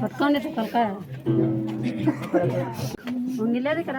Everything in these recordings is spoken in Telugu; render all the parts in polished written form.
పట్టుకోండి తలక ఉంగిలేదు ఇక్కడ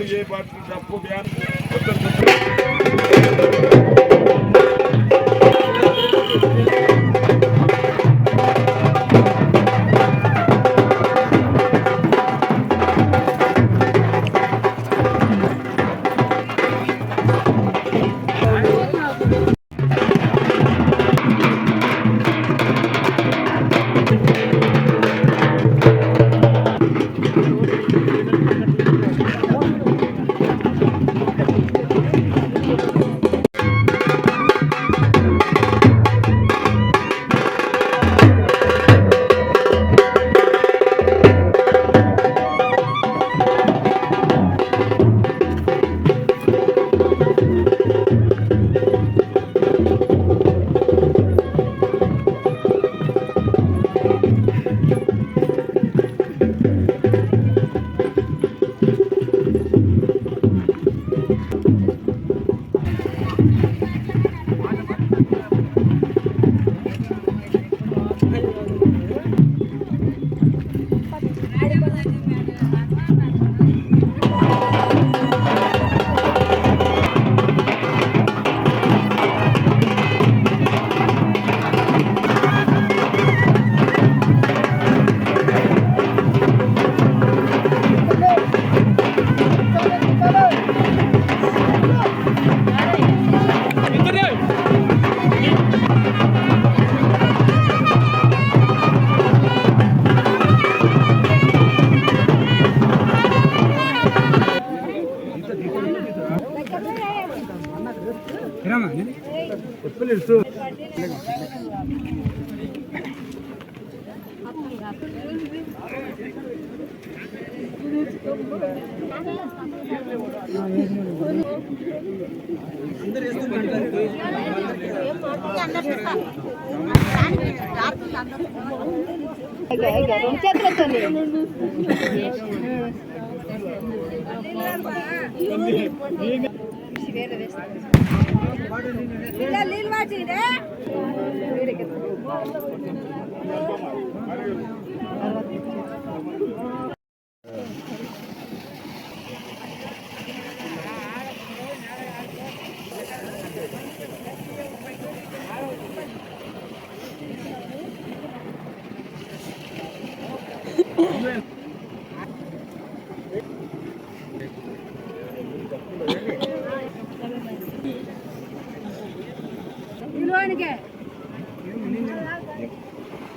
ये बात आपको ध्यान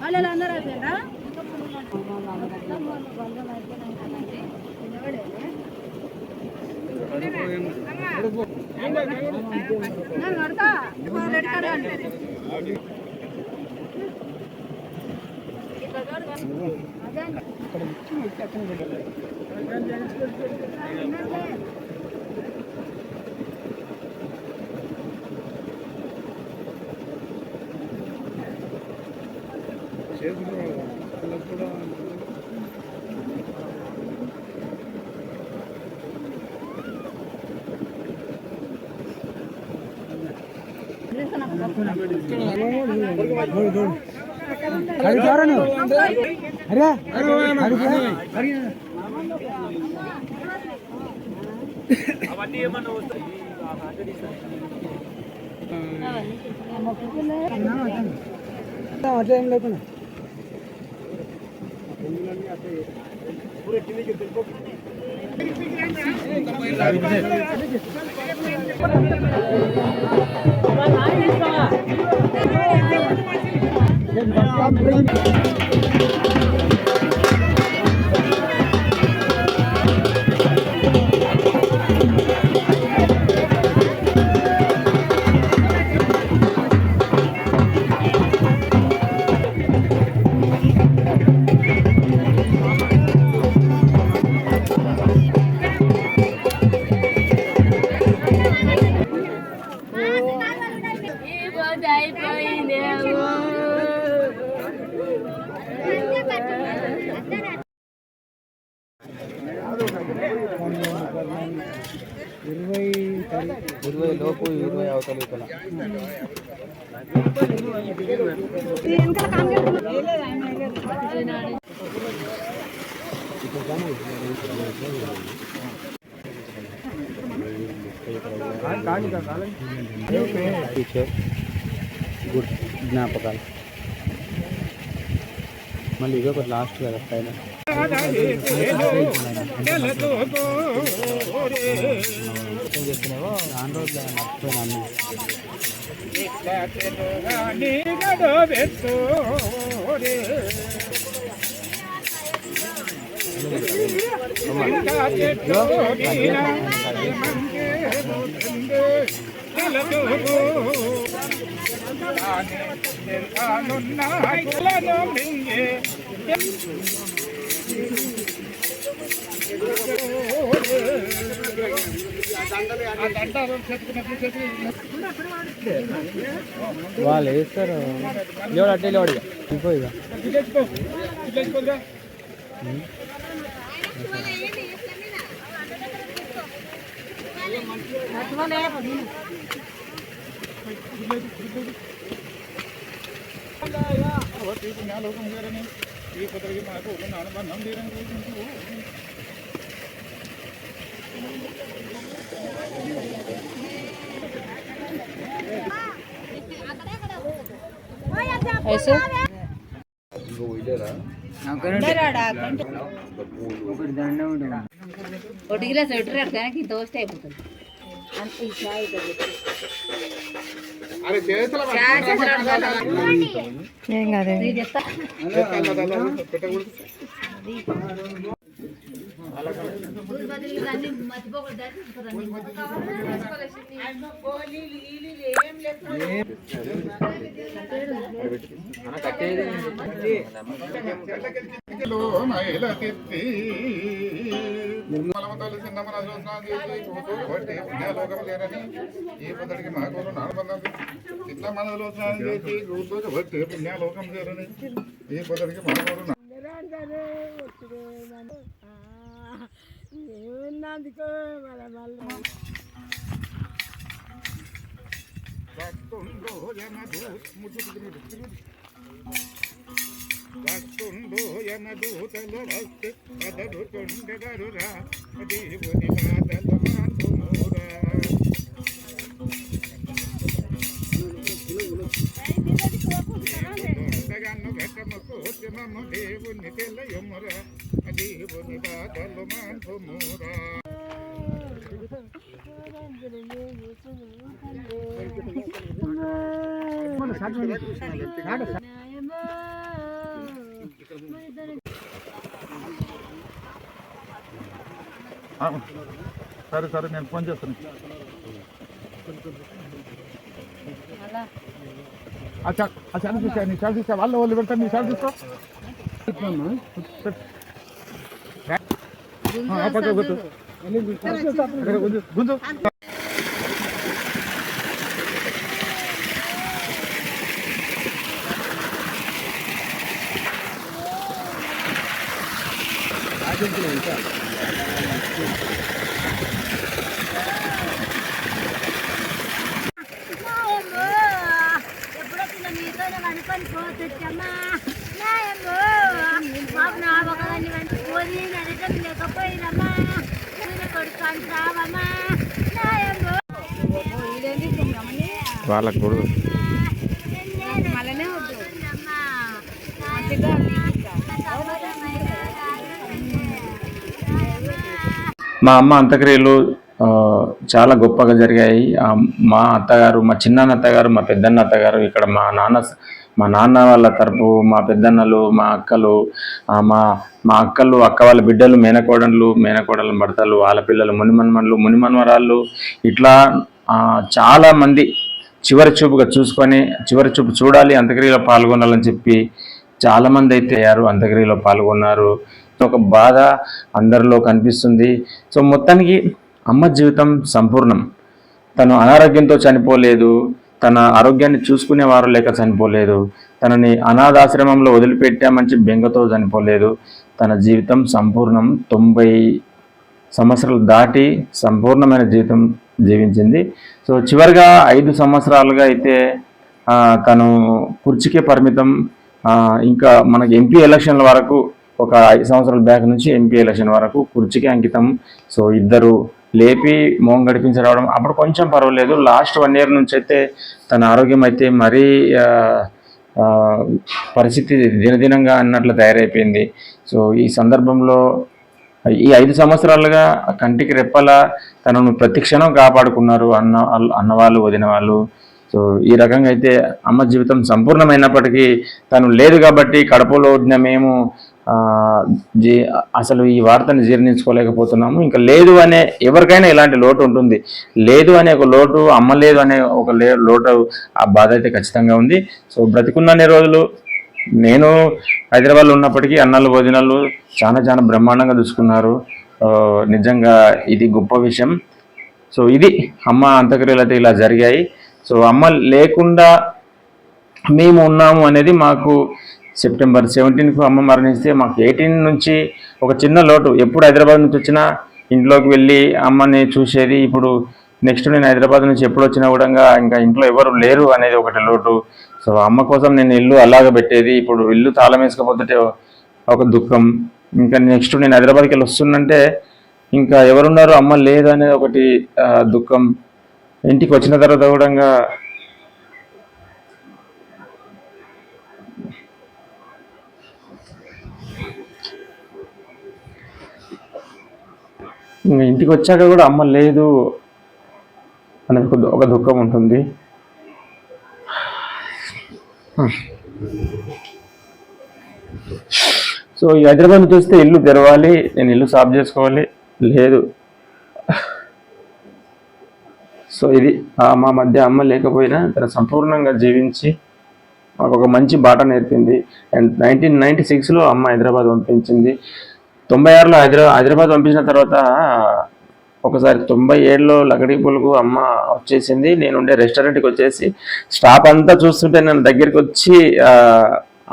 వాళ్ళు అందరూ అయిపోయిందా నేను కడతా అవన్నీ ఏమన్నా వస్తాయి అట్లా ఏం లేకుండా ఇరవై లోపు 20 అవతల గుడ్ జ్ఞాపకాలు మళ్ళీ ఇదో ఒకటి లాస్ట్ కదా పైన చెప్తున్నావో దాని రోజులు మర్చిపోయినా వాళ్ళు వేస్తారు లేవాడు అట్టే లేవాడు ఇంకో ఇక ఒకటి గిలాస్ ఎట్టు దానికి దోస్తే అయిపోతుంది ఏం కాదు అన్ని మర్చిపోకూడదు ఈ పద్ధతికి మాకు నానబంధం చిన్న మనలో స్నానం చేసి రోజు బట్టి పుణ్యాలోకం చేరని ఈ పద్ధతికి మాకు వస్తుండో యమదూతలు వస్తే అదడు తొండెదరురా దేవుని మాటలు మాంతుమోరా దొండగాను ఘటముకు మమ్మ దేవుని తెల్లయమురా దేవుని మాటలు మాంతుమోరా సరే సరే నేను ఫోన్ చేస్తాను చూసా వాళ్ళు వాళ్ళు పెడతాను నీ సార్ చూసుకో గుంజు ఎప్పుడొచ్చిన మీతోనే అనుకొని పోతొచ్చమ్మా మాకు నా ఒకదాన్ని వంటి పోయి నడటం లేకపోయినమ్మా నేను కొడుకు అంటు రావమ్మా వాళ్ళకు కూడా మా అమ్మ అంత్యక్రియలు చాలా గొప్పగా జరిగాయి. మా అత్తగారు, మా చిన్నాన్న అత్తగారు, మా పెద్దన్న అత్తగారు, ఇక్కడ మా నాన్న వాళ్ళ తరపు మా పెద్దన్నలు, మా అక్కలు, మా అక్కలు, అక్క వాళ్ళ బిడ్డలు, మేనకోడల భర్తలు, వాళ్ళ పిల్లలు, మునిమన్మన్లు, మునిమన్వరాళ్ళు, ఇట్లా చాలామంది చివరి చూపు చూడాలి, అంత్యక్రియలో పాల్గొనాలని చెప్పి చాలామంది అయితే అంత్యక్రియలో పాల్గొన్నారు. ఒక బాధ అందరిలో కనిపిస్తుంది. సో మొత్తానికి అమ్మ జీవితం సంపూర్ణం. తను అనారోగ్యంతో చనిపోలేదు, తన ఆరోగ్యాన్ని చూసుకునేవారు లేక చనిపోలేదు, తనని అనాథాశ్రమంలో వదిలిపెట్టామని బెంగతో చనిపోలేదు. తన జీవితం సంపూర్ణం. 90 సంవత్సరాలు దాటి సంపూర్ణమైన జీవితం జీవించింది. సో చివరిగా 5 సంవత్సరాలుగా అయితే తను కుర్చీకే పరిమితం. ఇంకా మనకి ఎంపీ ఎలక్షన్ల వరకు ఒక 5 సంవత్సరాల బ్యాక్ నుంచి ఎంపీ ఎలక్షన్ వరకు కుర్చీకి అంకితం. సో ఇద్దరు లేపి మోం గడిపించి రావడం అప్పుడు కొంచెం పర్వాలేదు. లాస్ట్ 1 year నుంచి అయితే తన ఆరోగ్యం అయితే మరీ పరిస్థితి దినదినంగా అన్నట్లు తయారైపోయింది. సో ఈ సందర్భంలో ఈ 5 సంవత్సరాలుగా కంటికి రెప్పలా తనను ప్రతి క్షణం కాపాడుకున్నారు అన్నవాళ్ళు, వదిన వాళ్ళు. సో ఈ రకంగా అయితే అమ్మ జీవితం సంపూర్ణమైనప్పటికీ తను లేదు కాబట్టి కడపలో వచ్చిన మేము అసలు ఈ వార్తని జీర్ణించుకోలేకపోతున్నాము. ఇంకా లేదు అనే ఎవరికైనా ఇలాంటి లోటు ఉంటుంది. లేదు అనే ఒక లోటు, అమ్మ లేదు అనే ఒక లోటు, ఆ బాధ అయితే ఖచ్చితంగా ఉంది. సో బ్రతికున్నన్ని రోజులు నేను హైదరాబాద్లో ఉన్నప్పటికీ అన్నలు, వదినలు చాలా బ్రహ్మాండంగా చూసుకున్నారు. నిజంగా ఇది గొప్ప విషయం. సో ఇది అమ్మ అంత్యక్రియలు అయితే ఇలా జరిగాయి. సో అమ్మ లేకుండా మేము ఉన్నాము అనేది మాకు సెప్టెంబర్ 17కు అమ్మ మరణిస్తే మాకు 18 నుంచి ఒక చిన్న లోటు. ఎప్పుడు హైదరాబాద్ నుంచి వచ్చినా ఇంట్లోకి వెళ్ళి అమ్మని చూసేది. ఇప్పుడు నెక్స్ట్ నేను హైదరాబాద్ నుంచి ఎప్పుడు వచ్చినా కూడా ఇంకా ఇంట్లో ఎవరు లేరు అనేది ఒకటి లోటు. సో అమ్మ కోసం నేను ఇల్లు అలాగ పెట్టేది. ఇప్పుడు ఇల్లు తాళం వేసుకపోతుంటే ఒక దుఃఖం. ఇంకా నెక్స్ట్ నేను హైదరాబాద్కి వెళ్ళి వస్తుందంటే ఇంకా ఎవరున్నారు, అమ్మ లేదు అనేది ఒకటి దుఃఖం. ఇంటికి వచ్చిన తర్వాత కూడా ఇంటికి వచ్చాక కూడా అమ్మ లేదు అనేది ఒక దుఃఖం ఉంటుంది. సో ఈ హైదరాబాద్ నుంచి వస్తే ఇల్లు తెరవాలి, నేను ఇల్లు సాఫ్ చేసుకోవాలి, లేదు. సో ఇది మా మధ్య అమ్మ లేకపోయినా తన సంపూర్ణంగా జీవించి మాకు ఒక మంచి బాట నేర్పింది. అండ్ 1996లో అమ్మ హైదరాబాద్ పంపించింది. 96లో హైదరాబాద్ పంపించిన తర్వాత ఒకసారి 97లో లగడీపూలకు అమ్మ వచ్చేసింది. నేను ఉండే రెస్టారెంట్కి వచ్చేసి స్టాఫ్ అంతా చూస్తుంటే నన్ను దగ్గరికి వచ్చి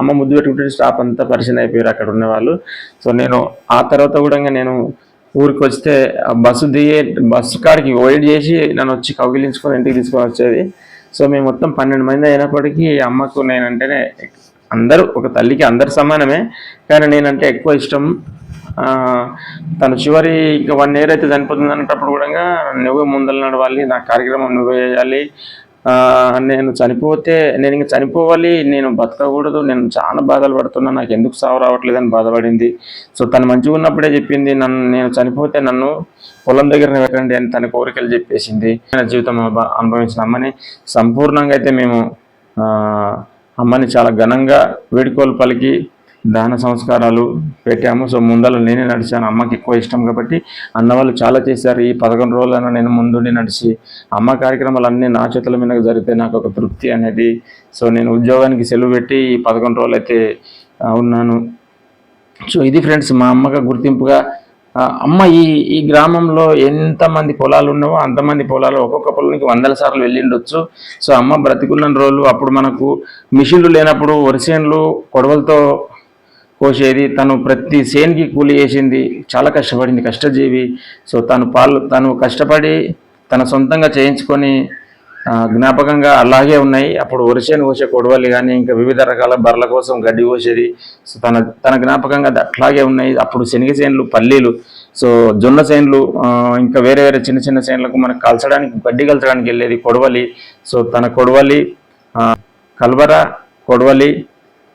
అమ్మ ముద్దు పెట్టుకుంటే స్టాఫ్ అంతా పరిచయం అయిపోయారు అక్కడ ఉన్నవాళ్ళు. సో నేను ఆ తర్వాత కూడా నేను ఊరికి వస్తే బస్సు కాడికి వెయిట్ చేసి నన్ను వచ్చి కౌగిలించుకొని ఇంటికి తీసుకొని వచ్చేది. సో మేము మొత్తం 12 మంది అయినప్పటికీ అమ్మకు నేనంటేనే అందరూ, ఒక తల్లికి అందరు సమానమే, కానీ నేనంటే ఎక్కువ ఇష్టం. తను చివరి ఇంకా 1 year అయితే చనిపోతుంది అన్నప్పుడు కూడా నువ్వే ముందలు నడవాలి, నా కార్యక్రమం నువ్వే చేయాలి, నేను ఇంకా చనిపోవాలి, నేను బతకకూడదు, నేను చాలా బాధలు పడుతున్నా, నాకు ఎందుకు సావు రావట్లేదని బాధపడింది. సో తను మంచిగా ఉన్నప్పుడే చెప్పింది, నేను చనిపోతే నన్ను పొలం దగ్గరనే పెట్టండి అని తన కోరికలు చెప్పేసింది. జీవితం అనుభవించిన అమ్మని సంపూర్ణంగా అయితే మేము అమ్మని చాలా ఘనంగా వేడుకోలు పలికి దాన సంస్కారాలు పెట్టాము. సో ముందర నేనే నడిచాను, అమ్మకి ఎక్కువ ఇష్టం కాబట్టి అన్నవాళ్ళు చాలా చేశారు. ఈ 11 రోజులను నేను ముందుండి నడిచి అమ్మ కార్యక్రమాలు అన్నీ నా చేతుల మీద జరిగితే నాకు ఒక తృప్తి అనేది. సో నేను ఉద్యోగానికి సెలవు పెట్టి ఈ 11 రోజులు అయితే ఉన్నాను. సో ఇది ఫ్రెండ్స్ మా అమ్మగా గుర్తింపుగా. అమ్మ ఈ గ్రామంలో ఎంతమంది పొలాలు ఉన్నావో అంతమంది పొలాలు ఒక్కొక్క పొలానికి 100 సార్లు వెళ్ళిండొచ్చు. సో అమ్మ బ్రతికున్న రోజులు అప్పుడు మనకు మిషన్లు లేనప్పుడు వరిసేన్లు కొడవలతో కోసేది. తను ప్రతి సేన్కి కూలి చేసింది, చాలా కష్టపడింది, కష్టజీవి. సో తను కష్టపడి తన సొంతంగా చేయించుకొని జ్ఞాపకంగా అలాగే ఉన్నాయి. అప్పుడు వరిసేను కోసే కొడవలి కానీ ఇంకా వివిధ రకాల బర్రెల కోసం గడ్డి కోసేది. సో తన జ్ఞాపకంగా అట్లాగే ఉన్నాయి. అప్పుడు శనగ చేనులు, పల్లీలు, సో జొన్న చేనులు, ఇంకా వేరే చిన్న చిన్న చేనులకు మనకు గడ్డి కలచడానికి వెళ్ళేది కొడవలి. సో తన కొడవలి, కల్వర, కొడవలి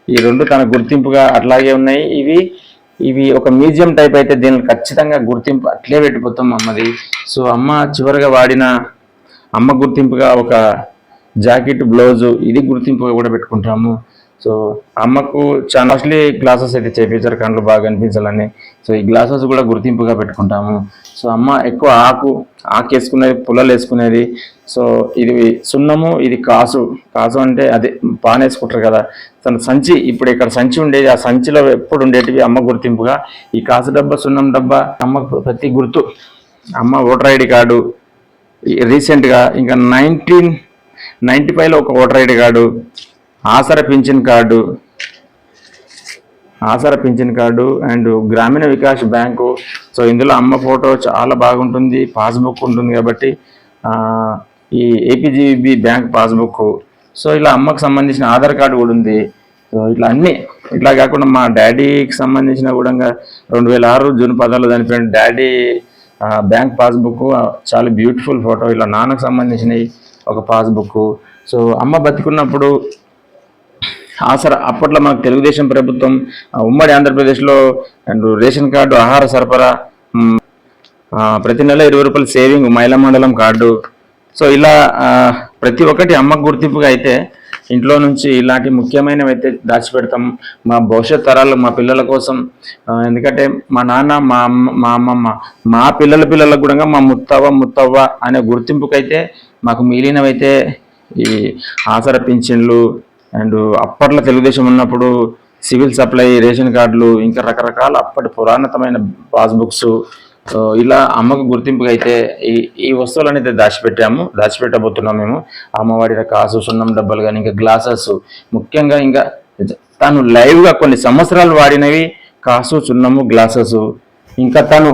ఈ 2 తన గుర్తింపుగా అట్లాగే ఉన్నాయి. ఇవి ఒక మ్యూజియం టైప్ అయితే దీనికి ఖచ్చితంగా గుర్తింపు అట్లే పెట్టిపోతాం అమ్మది. సో అమ్మ చివరిగా వాడిన అమ్మ గుర్తింపుగా ఒక జాకెట్, బ్లౌజు, ఇది గుర్తింపుగా కూడా పెట్టుకుంటాము. సో అమ్మకు చాలా కాస్ట్లీ గ్లాసెస్ అయితే చేయించారు కళ్ళు బాగా కనిపించాలని. సో ఈ గ్లాసెస్ కూడా గుర్తింపుగా పెట్టుకుంటాము. సో అమ్మ ఎక్కువ ఆకు వేసుకునేది, పుల్లలు వేసుకునేది. సో ఇది సున్నము, ఇది కాసు అంటే అదే పాన్ వేసుకుంటారు కదా, తన సంచి, ఇప్పుడు ఇక్కడ సంచి ఉండేది, ఆ సంచిలో ఎప్పుడు ఉండేటివి అమ్మ గుర్తింపుగా. ఈ కాసు డబ్బా, సున్నం డబ్బా అమ్మకు ప్రతి గుర్తు. అమ్మ ఓటర్ ఐడి కార్డు రీసెంట్గా ఇంకా 1995లో ఒక ఓటర్ ఐడి కార్డు, ఆసరా పింఛన్ card and Grameena Vikas bank. So ఇందులో అమ్మ ఫోటో చాలా బాగుంటుంది, పాస్బుక్ ఉంటుంది కాబట్టి ఈ ఏపీజీబీ బ్యాంక్ పాస్బుక్. సో ఇలా అమ్మకు సంబంధించిన ఆధార్ కార్డు కూడా ఉంది. సో ఇట్లా అన్నీ, ఇట్లా కాకుండా మా డాడీకి సంబంధించిన కూడా 2006 జూన్ 10 చనిపోయిన డాడీ బ్యాంక్ పాస్బుక్, చాలా బ్యూటిఫుల్ ఫోటో. ఇలా నాన్నకు సంబంధించినవి ఒక పాస్బుక్. సో అమ్మ బతికున్నప్పుడు ఆసరా, అప్పట్లో మనకు తెలుగుదేశం ప్రభుత్వం ఉమ్మడి ఆంధ్రప్రదేశ్లో అండ్ రేషన్ కార్డు, ఆహార సరఫరా, ప్రతి నెల 20 రూపాయలు సేవింగ్, మహిళా మండలం కార్డు. సో ఇలా ప్రతి ఒక్కటి అమ్మకు గుర్తింపుగా అయితే ఇంట్లో నుంచి ఇలాంటి ముఖ్యమైనవి అయితే దాచిపెడతాం మా భవిష్యత్ తరాలు, మా పిల్లల కోసం. ఎందుకంటే మా నాన్న, మా అమ్మమ్మ, మా పిల్లలకు కూడా మా ముత్తవ్వ అనే గుర్తింపుకైతే మాకు మిగిలినవైతే ఈ ఆసరా పింఛన్లు అండ్ అప్పట్లో తెలుగుదేశం ఉన్నప్పుడు సివిల్ సప్లై, రేషన్ కార్డులు, ఇంకా రకరకాల అప్పటి పురాతనమైన పాస్బుక్స్. ఇలా అమ్మకు గుర్తింపుగా అయితే ఈ వస్తువులను అయితే దాచిపెట్టబోతున్నాం మేము. అమ్మ వాడిన కాసు, సున్నం డబ్బాలు కానీ ఇంకా గ్లాసెస్, ముఖ్యంగా ఇంకా తను లైవ్గా కొన్ని సంవత్సరాలు వాడినవి కాసు, సున్నము, గ్లాసెస్. ఇంకా తను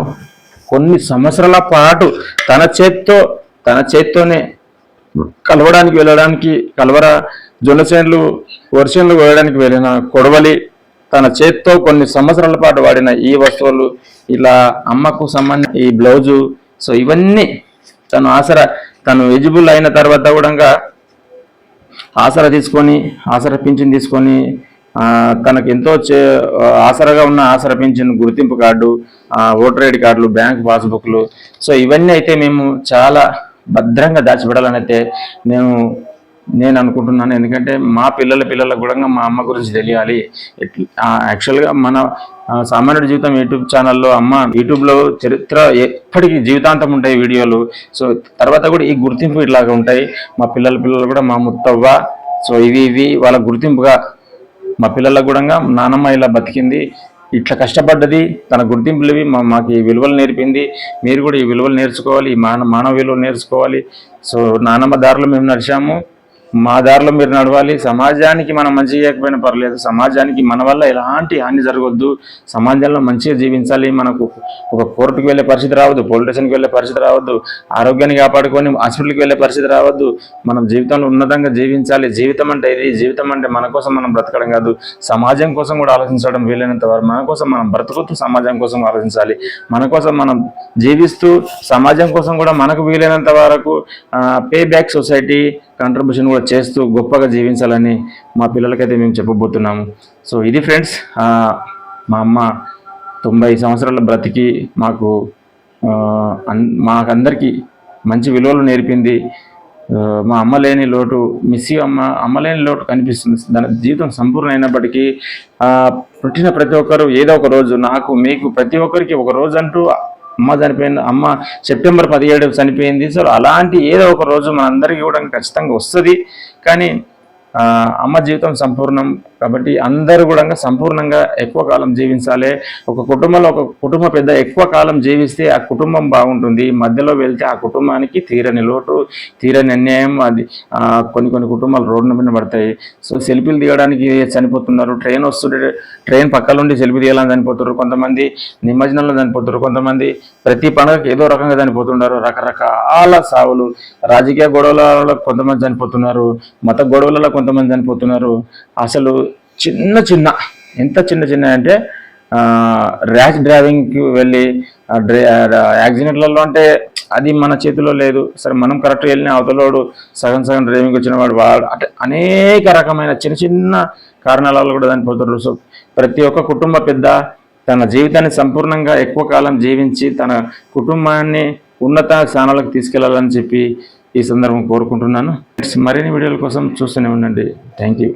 కొన్ని సంవత్సరాల పాటు తన చేత్తోనే కలవర జొన్న చేనులు, వరిసేనులు కోయడానికి వెళ్ళిన కొడవలి, తన చేత్తో కొన్ని సంవత్సరాల పాటు వాడిన ఈ వస్తువులు, ఇలా అమ్మకు సంబంధించిన ఈ బ్లౌజు. సో ఇవన్నీ తను ఎలిజిబుల్ అయిన తర్వాత కూడా ఆసరా పింఛన్ తీసుకొని తనకు ఎంతో ఆసరాగా ఉన్న ఆసరా పింఛన్ గుర్తింపు కార్డు, ఓటర్ ఐడి కార్డులు, బ్యాంక్ పాస్బుక్లు. సో ఇవన్నీ అయితే మేము చాలా భద్రంగా దాచిపెట్టాలని అయితే నేను నేను అనుకుంటున్నాను. ఎందుకంటే మా పిల్లలకు కూడా మా అమ్మ గురించి తెలియాలి. యాక్చువల్గా మన సామాన్యుడి జీవితం యూట్యూబ్ ఛానల్లో యూట్యూబ్లో చరిత్ర ఎప్పటికీ జీవితాంతం ఉంటాయి వీడియోలు. సో తర్వాత కూడా ఈ గుర్తింపు ఇట్లాగా ఉంటాయి. మా పిల్లలు కూడా మా ముత్తవ్వ, సో ఇవి వాళ్ళ గుర్తింపుగా మా పిల్లలకు కూడా నానమ్మ ఇలా బతికింది, ఇట్లా కష్టపడ్డది, తన గుర్తింపులు ఇవి, మాకు ఈ విలువలు నేర్పింది. మీరు కూడా ఈ విలువలు నేర్చుకోవాలి, ఈ మానవ విలువలు నేర్చుకోవాలి. సో నానమ్మ దారిలో మేము నడిచాము, మా దారిలో మీరు నడవాలి. సమాజానికి మనం మంచి చేయకపోయినా పర్లేదు, సమాజానికి మన వల్ల ఎలాంటి హాని జరగొద్దు, సమాజంలో మంచిగా జీవించాలి. మనకు ఒక కోర్టుకు వెళ్ళే పరిస్థితి రావద్దు, పోలీస్ స్టేషన్కి వెళ్ళే పరిస్థితి రావద్దు, ఆరోగ్యాన్ని కాపాడుకొని హాస్పిటల్కి వెళ్ళే పరిస్థితి రావద్దు. మనం జీవితంలో ఉన్నతంగా జీవించాలి. జీవితం అంటే ఇది, జీవితం అంటే మన కోసం మనం బ్రతకడం కాదు, సమాజం కోసం కూడా ఆలోచించడం వీలైనంత వరకు. మన కోసం మనం బ్రతుకుతూ సమాజం కోసం ఆలోచించాలి. మన కోసం మనం జీవిస్తూ సమాజం కోసం కూడా మనకు వీలైనంత వరకు పే బ్యాక్ సొసైటీ కాంట్రిబ్యూషన్ కూడా చేస్తూ గొప్పగా జీవించాలని మా పిల్లలకైతే మేము చెప్పబోతున్నాము. సో ఇది ఫ్రెండ్స్, మా అమ్మ 90 సంవత్సరాల బ్రతికి మాకందరికీ మంచి విలువలు నేర్పింది. మా అమ్మ లేని లోటు అమ్మ లేని లోటు కనిపిస్తుంది. దాని జీవితం సంపూర్ణ అయినప్పటికీ పుట్టిన ప్రతి ఒక్కరు ఏదో ఒక రోజు, మీకు ప్రతి ఒక్కరికి ఒక రోజు అంటూ అమ్మ చనిపోయింది. అమ్మ సెప్టెంబర్ 17 చనిపోయింది. సో అలాంటి ఏదో ఒక రోజు మనందరికీ కూడా ఖచ్చితంగా వస్తుంది. కానీ అమ్మ జీవితం సంపూర్ణం కాబట్టి అందరూ కూడా సంపూర్ణంగా ఎక్కువ కాలం జీవించాలి. ఒక కుటుంబ పెద్ద ఎక్కువ కాలం జీవిస్తే ఆ కుటుంబం బాగుంటుంది. మధ్యలో వెళ్తే ఆ కుటుంబానికి తీరని లోటు, తీరని అన్యాయం. అది కొన్ని కుటుంబాలు రోడ్డు మీద పడతాయి. సో సెల్ఫీలు దిగడానికి చనిపోతున్నారు. ట్రైన్ వస్తుంటే ట్రైన్ పక్కనుండి సెల్ఫీ దిగాలని చనిపోతున్నారు. కొంతమంది నిమజ్జనంలో చనిపోతున్నారు. కొంతమంది ప్రతి పండుగకి ఏదో రకంగా చనిపోతున్నారు. రకరకాల సావులు, రాజకీయ గొడవలలో కొంతమంది చనిపోతున్నారు, మత గొడవలలో కొంతమంది చనిపోతున్నారు. అసలు ఎంత చిన్న అంటే ర్యాష్ డ్రైవింగ్కి వెళ్ళి యాక్సిడెంట్లలో అంటే అది మన చేతిలో లేదు. సరే మనం కరెక్ట్గా వెళ్ళిన అవతలోడు సగం డ్రైవింగ్ వచ్చిన వాడు అంటే అనేక రకమైన చిన్న కారణాల కూడా చనిపోతున్నారు. సో ప్రతి ఒక్క కుటుంబ పెద్ద తన జీవితాన్ని సంపూర్ణంగా ఎక్కువ కాలం జీవించి తన కుటుంబాన్ని ఉన్నత స్థానాలకు తీసుకెళ్లాలని చెప్పి ఈ సందర్భం కోరుకుంటున్నాను. మరిన్ని వీడియోల కోసం చూస్తూనే ఉండండి. Thank you.